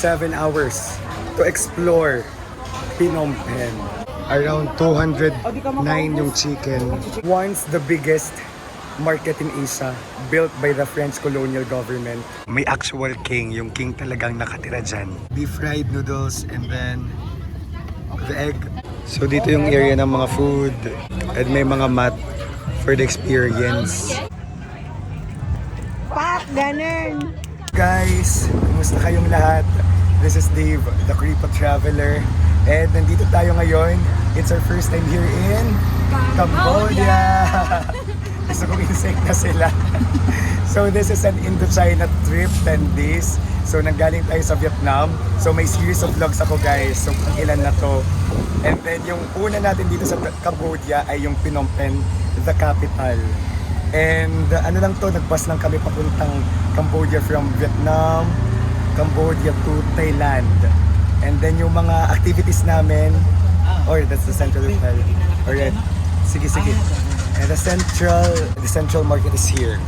7 hours to explore Phnom Penh. Around 209 yung chicken. Once the biggest market in Asia, built by the French colonial government. May actual king, yung king talagang nakatira dyan. Beef fried noodles and then the egg. So dito yung area ng mga food and may mga mat for the experience. Pak, ganun! Guys, kumusta kayong lahat? This is Dave, the Creepo Traveler. And nandito tayo ngayon. It's our first time here in Cambodia! Gusto kong insect na sila. So this is an Indochina trip, 10 days. So nanggaling tayo sa Vietnam. So may series of vlogs ako guys. So kung ilan na to. And then yung una natin dito sa Cambodia ay yung Phnom Penh, the capital. And ano lang to, nag-bus lang kami papuntang Cambodia from Vietnam, Cambodia to Thailand. And then yung mga activities namin, or that's the central hotel. Alright, sige. And the central market is here.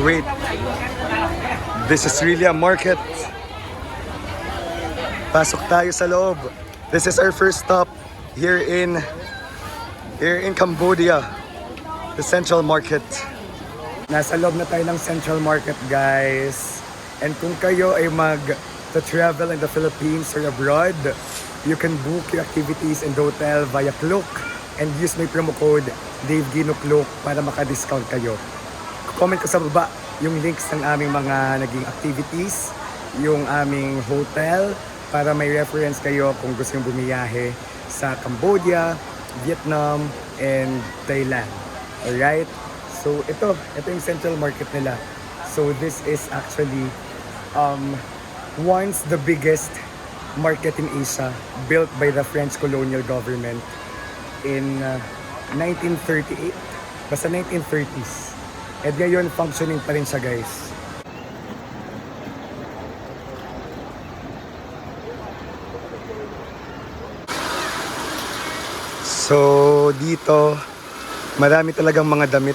Wait, this is really a market. Pasok tayo sa loob. This is our first stop here in Cambodia, the central market. Nasa loob na tayo ng central market, guys. And kung kayo ay mag-travel in the Philippines or abroad, you can book your activities in the hotel via Klook and use my promo code DaveGinoClook para maka-discount kayo. Comment ko sa baba yung links ng aming mga naging activities, yung aming hotel, para may reference kayo kung gusto yung bumiyahe sa Cambodia, Vietnam, and Thailand. Alright? So ito yung central market nila. So this is actually once the biggest market in Asia, built by the French colonial government in 1938. Basta 1930s. At ngayon, functioning pa rin siya, guys. So, dito, marami talagang mga damit.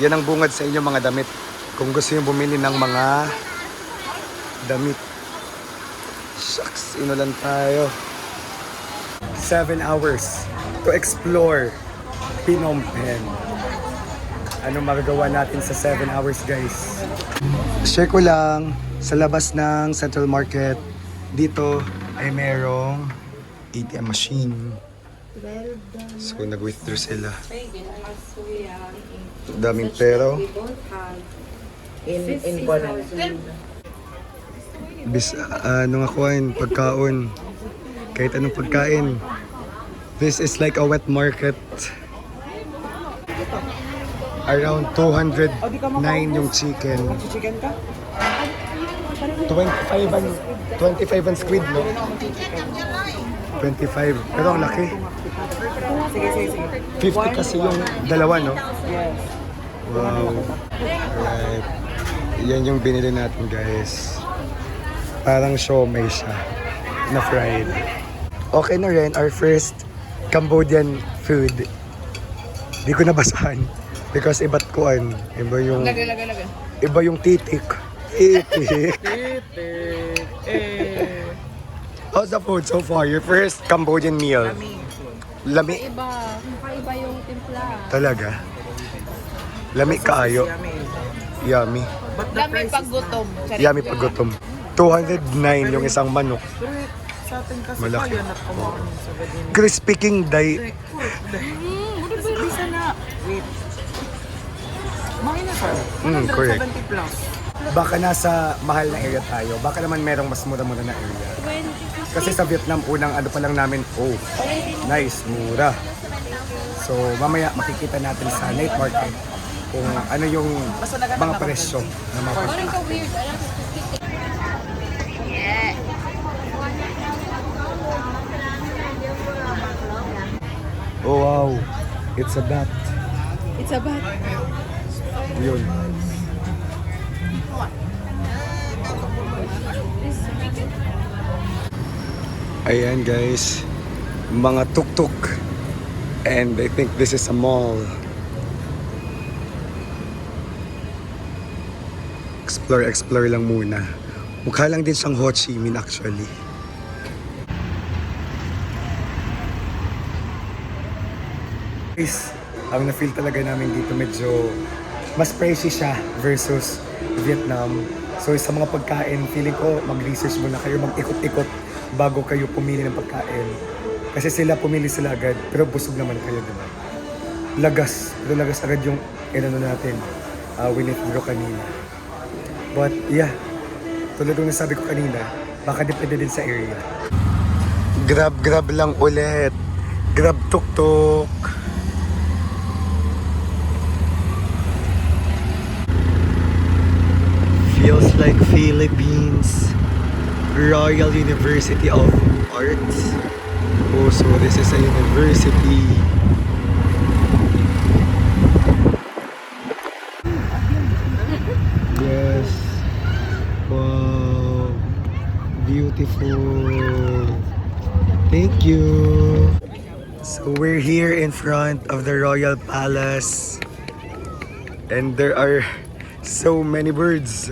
Yan ang bungad sa inyo, mga damit. Kung gusto nyo bumili ng mga damit. Shucks, inulan tayo. 7 hours to explore Phnom Penh. Ano magagawa natin sa 7 hours, guys? Share ko lang, sa labas ng Central Market, dito ay merong ATM machine. So, nag-withdraw sila. Daming pero. In Ano nga kuhain, pagkaon. Kahit anong pagkain. This is like a wet market. Around 209 yung chicken. Chicken ka? 25 ang squid, no? 25. Pero ang laki. Sige. 50 kasi yung dalawa, no? Yes. Wow. Right. Yan yung binili natin, guys. Parang siomai siya na fried. Okay na rin, our first Cambodian food. Di ko nabasahan because iba't kuan. Iba yung titik. How's the food so far? Your first Cambodian meal? Lami. Kakaiba yung timpla. Talaga? Lami kaayo. Yummy. Dami paggutom. Yummy pag gutom. 209 yung isang manok. Sa atin kasi Malaki. kaya kumain sa gadin. Crispy King Day. Bisa na. Wait. Mahal na sir. Correct. 70 plus. Baka nasa mahal na area tayo. Baka naman merong mas mura-mura na area. Kasi sa Vietnam, unang ano pa lang namin, oh, nice, mura. So, mamaya makikita natin sa night market kung ano yung mga presyo na mapapagod. Oh wow, it's a bat. It's a bat. Yun. Ayan guys, mga tuk-tuk. And I think this is a mall. Explore lang muna. Mukha lang din siyang Ho Chi Minh actually. Guys, ang na-feel talaga namin dito medyo mas pricey siya versus Vietnam. So sa mga pagkain, feeling ko mag-research muna kayo, mag-ikot-ikot bago kayo pumili ng pagkain. Kasi pumili sila agad, pero busog naman kayo, di ba? Lagas agad yung inano natin, withdraw kanina. But yeah, tulad ng nasabi ko kanina, baka depende din sa area. Grab lang ulit. Grab tuk-tuk. Feels like Philippines. Royal University of Arts. Oh, so this is a university. Yes. Wow. Beautiful. Thank you. So we're here in front of the Royal Palace. And there are so many birds.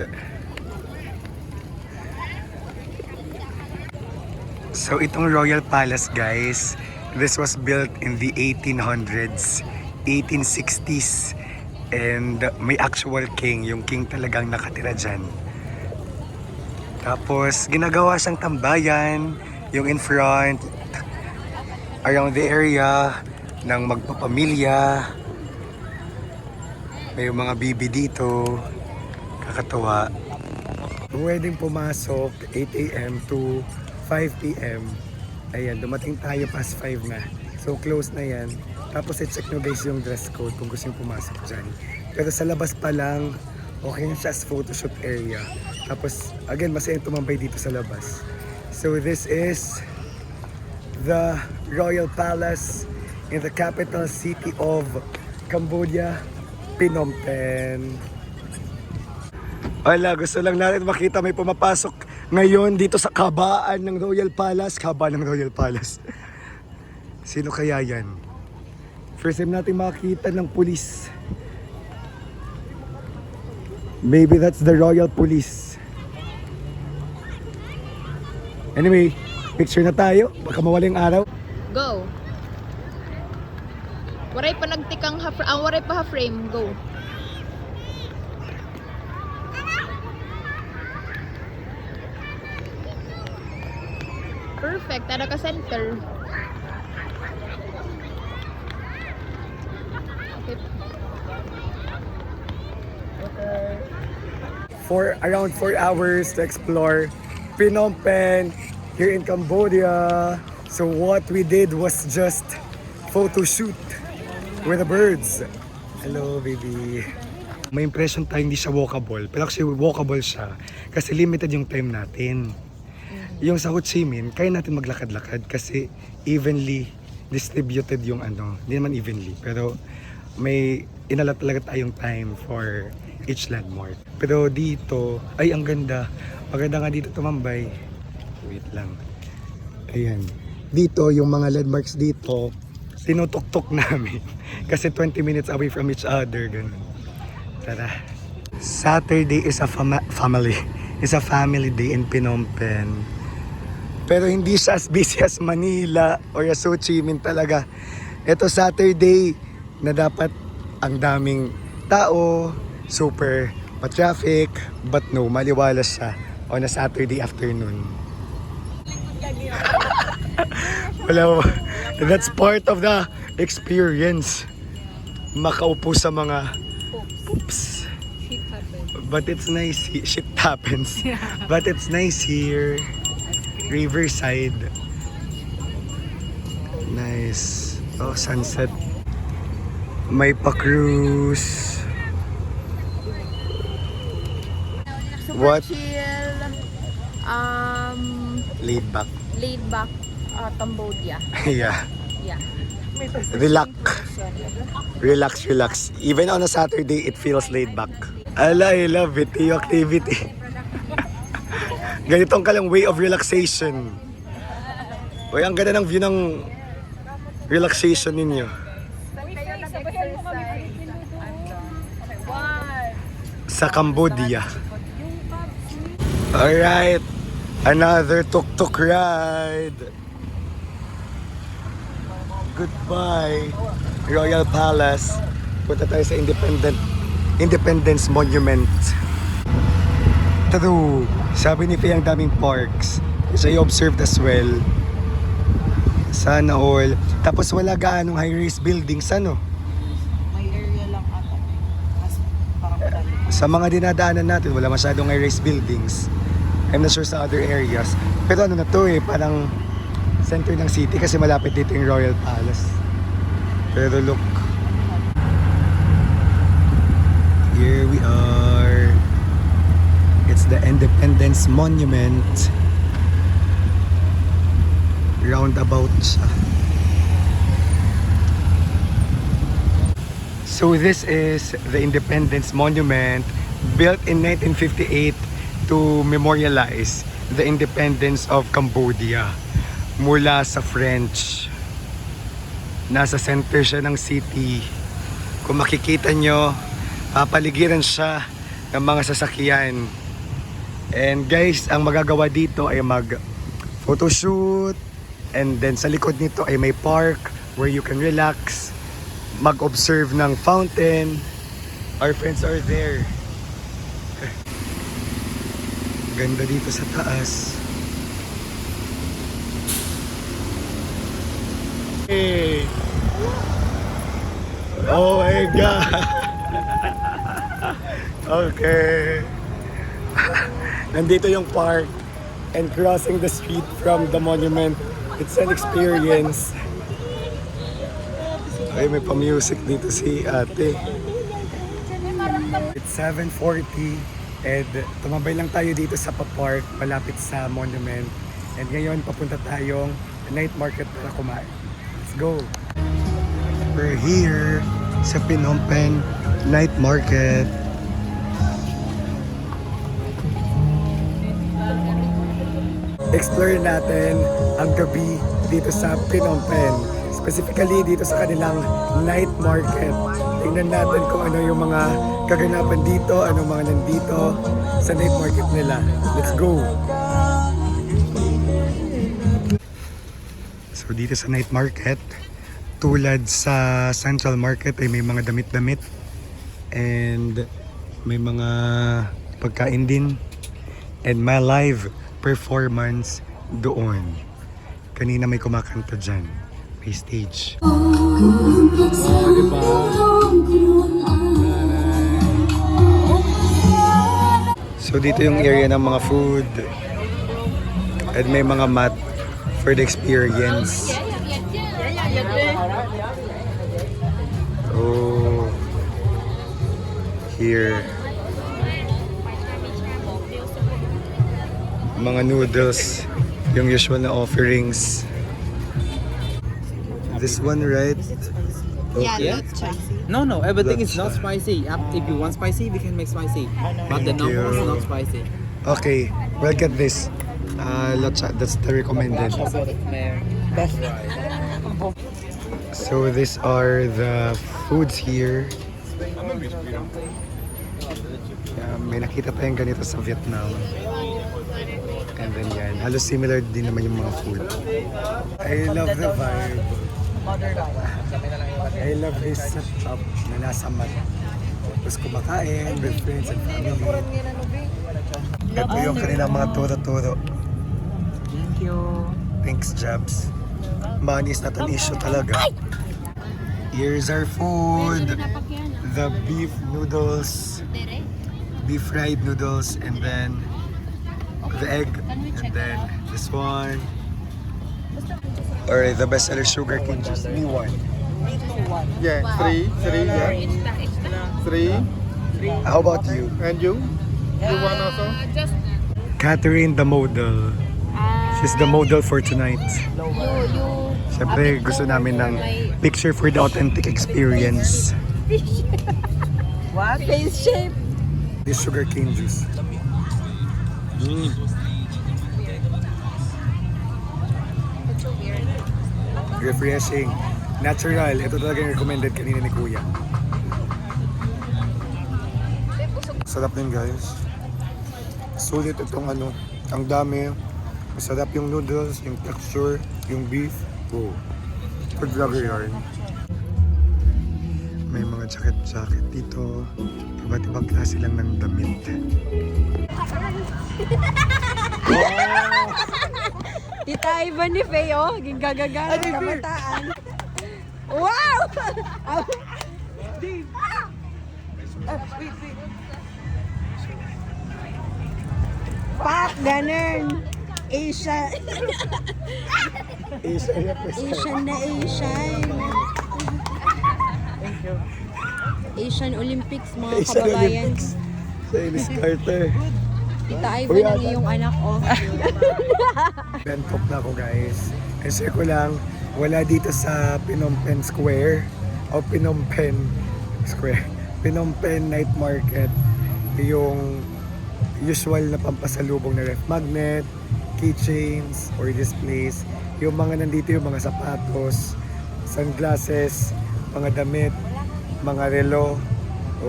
So itong Royal Palace, guys, this was built in the 1800s, 1860s. And may actual king, yung king talagang nakatira dyan. Tapos ginagawa siyang tambayan, yung in front, around the area ng magpapamilya. May mga bibi dito, kakatuwa. Pwedeng pumasok 8 a.m. to 5 p.m. Ayan, dumating tayo past 5 na. So close na yan. Tapos i-check nyo guys yung dress code kung gusto nyo pumasok dyan. Pero sa labas pa lang, okay na siya as photoshoot area. Tapos again, masayang tumambay dito sa labas. So this is the Royal Palace in the capital city of Cambodia, Phnom Penh. Wala, gusto lang natin makita may pumapasok ngayon dito sa kabaan ng Royal Palace. Kabaan ng Royal Palace. Sino kaya yan? First time natin makita ng pulis. Maybe that's the Royal Police. Anyway, picture na tayo. Baka mawaling araw. Go. Waray pa nagtikang waray pa ha-frame. Go. Perfect. Tada ka center. Okay. For around 4 hours to explore Phnom Penh here in Cambodia. So what we did was just photo shoot with the birds. Hello, baby. May impression tayo hindi siya walkable. Pero actually walkable siya kasi limited yung time natin. Yung sa Ho Chi Minh, kaya natin maglakad-lakad kasi evenly distributed yung ano. Hindi naman evenly, pero may inalat talaga tayong time for each landmark. Pero dito, ay ang ganda. Maganda nga dito tumambay. Wait lang. Ayan. Dito, yung mga landmarks dito, sinutok-tok namin. Kasi 20 minutes away from each other. Ganun. Tara. Saturday is a family day in Phnom Penh. Pero hindi siya as busy as Manila or as Ho Chi Minh talaga. Ito Saturday na dapat ang daming tao, super pa-traffic, but no, maliwalas siya on a Saturday afternoon. Wala, that's part of the experience. Makaupo sa mga poops. But it's nice, shit happens. But it's nice here. Riverside. Nice. Oh, sunset. May pa-cruise. What? Chill. Laid back. Laid back Cambodia. Yeah. Yeah. Relax. Even on a Saturday, it feels laid back. Ala, I love it. Yung activity. Ganitong kalang way of relaxation. Uy, ang ganda ng view ng relaxation ninyo. Sa Cambodia. Alright, another tuk-tuk ride. Goodbye, Royal Palace. Punta tayo sa Independence Monument. True, sabi ni Faye ang daming parks. So I observed as well. Sana all. Tapos wala gaanong high-rise buildings, ano? May area lang ata. Mas parang madali. Sa mga dinadaanan natin, wala masyadong high-rise buildings. I'm not sure sa other areas. Pero ano na to parang center ng city kasi malapit dito yung Royal Palace. Pero look. Here we are. It's the Independence Monument. Roundabout siya. So this is the Independence Monument built in 1958 to memorialize the independence of Cambodia mula sa French. Nasa center siya ng city. Kung makikita nyo, papaligiran siya ng mga sasakyan. And guys, ang magagawa dito ay mag-photoshoot. And then sa likod nito ay may park where you can relax, mag-observe ng fountain. Our friends are there. Ganda dito sa taas. Hey! Oh my God! Okay. Nandito yung park and crossing the street from the monument. It's an experience. Ay, may pa-music dito si ate. It's 7:40 and tumambay lang tayo dito sa pa-park malapit sa monument. And ngayon papunta tayong night market para kumain. Let's go! We're here sa Phnom Penh Night Market. Explore natin ang gabi dito sa Phnom Penh. Specifically dito sa kanilang night market. Tingnan natin kung ano yung mga kaganapan dito, anong mga nandito sa night market nila. Let's go! So dito sa night market, tulad sa Central Market ay may mga damit-damit and may mga pagkain din and may live performance doon. Kanina may kumakanta dyan. May stage. So dito yung area ng mga food. And may mga mat for the experience. Oh. Here. Mga noodles, yung usual na offerings. This one, right? Yeah, No, everything is That's not spicy. If you want spicy, we can make spicy. But the Thank normal is you. not spicy. Okay, we'll get this. Lotsa, that's the recommended. So these are the foods here. May nakita tayong ganito sa Vietnam. And then yan, halos similar din naman yung mga food. I love the vibe. I love this setup na nasa mat. Tapos kumakain with friends and family. Ito yung kanilang mga turo-turo. Thank you. Thanks, Jabs. Money is not an issue talaga. Here's our food. The beef noodles. Beef fried noodles and then the egg and then this one. Alright, the best seller sugar cane juice. Me one. Yeah, three, yeah. Three. How about you? And you? You want also? Catherine, the model. She's the model for tonight. You Siyempre, gusto namin ng picture for the authentic experience. What? Face shape. This sugar cane juice. Refreshing. Natural. Ito talaga yung recommended kanina ni Kuya. Sarap din, guys. Sulit itong ano, ang dami. Masarap yung noodles, yung texture, yung beef. Oh, good vlogger yarn. May mga jacket-jacket dito. Iba't ibang klase lang ng damit. Tita Ivan ni Feo, gigagaga ng kabataan. Wow! Pak, ganun. Asian. Asian na Asian. Asian Olympics, mga kababayan. Sa Ilis Carter. Tita Ivan ang iyong anak, oh. Bentok na ako guys. Kasi ko lang, wala dito sa Phnom Penh Square o Phnom Penh Square. Phnom Penh Night Market. Yung usual na pampasalubong na ref magnet, keychains, or displays. Yung mga nandito, yung mga sapatos, sunglasses, mga damit, mga relo.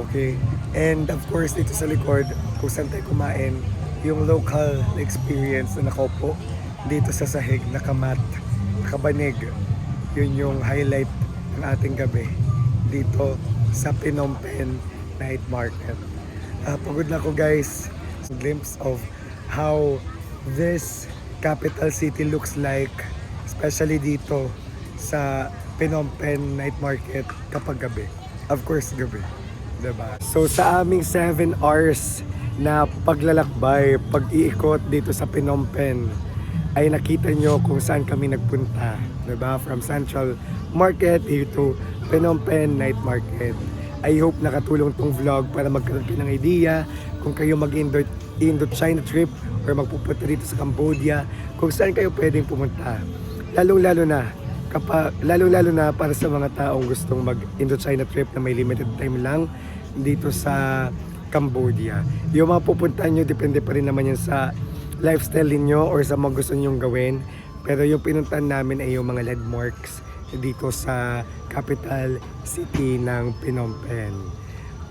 Okay. And of course, dito sa likod, kung saan tayo kumain, yung local experience na nakaupo dito sa sahig, nakamat, nakabanig. Yun yung highlight ng ating gabi dito sa Phnom Penh Night Market. Pagod na ako guys. A glimpse of how this capital city looks like, especially dito sa Phnom Penh Night Market kapag gabi. Of course, gabi. Diba? So sa aming 7 hours na paglalakbay, pag-iikot dito sa Phnom Penh, ay nakita nyo kung saan kami nagpunta. Diba? From Central Market to Phnom Penh Night Market. I hope nakatulong tong vlog para magkaroon kayo ng idea kung kayo mag-Indochina trip or magpupunta dito sa Cambodia, kung saan kayo pwedeng pumunta. Lalong-lalo na para sa mga taong gustong mag-Indochina trip na may limited time lang dito sa Cambodia. Yung mga pupuntahan nyo, depende pa rin naman yan sa lifestyle niyo or sa mga gusto nyong gawin. Pero yung pinuntahan namin ay yung mga landmarks dito sa capital city ng Phnom Penh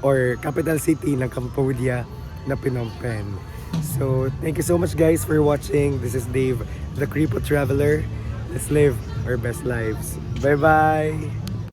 or capital city ng Cambodia na Phnom Penh. So, thank you so much guys for watching. This is Dave, the Cripple Traveler. Let's live our best lives. Bye-bye!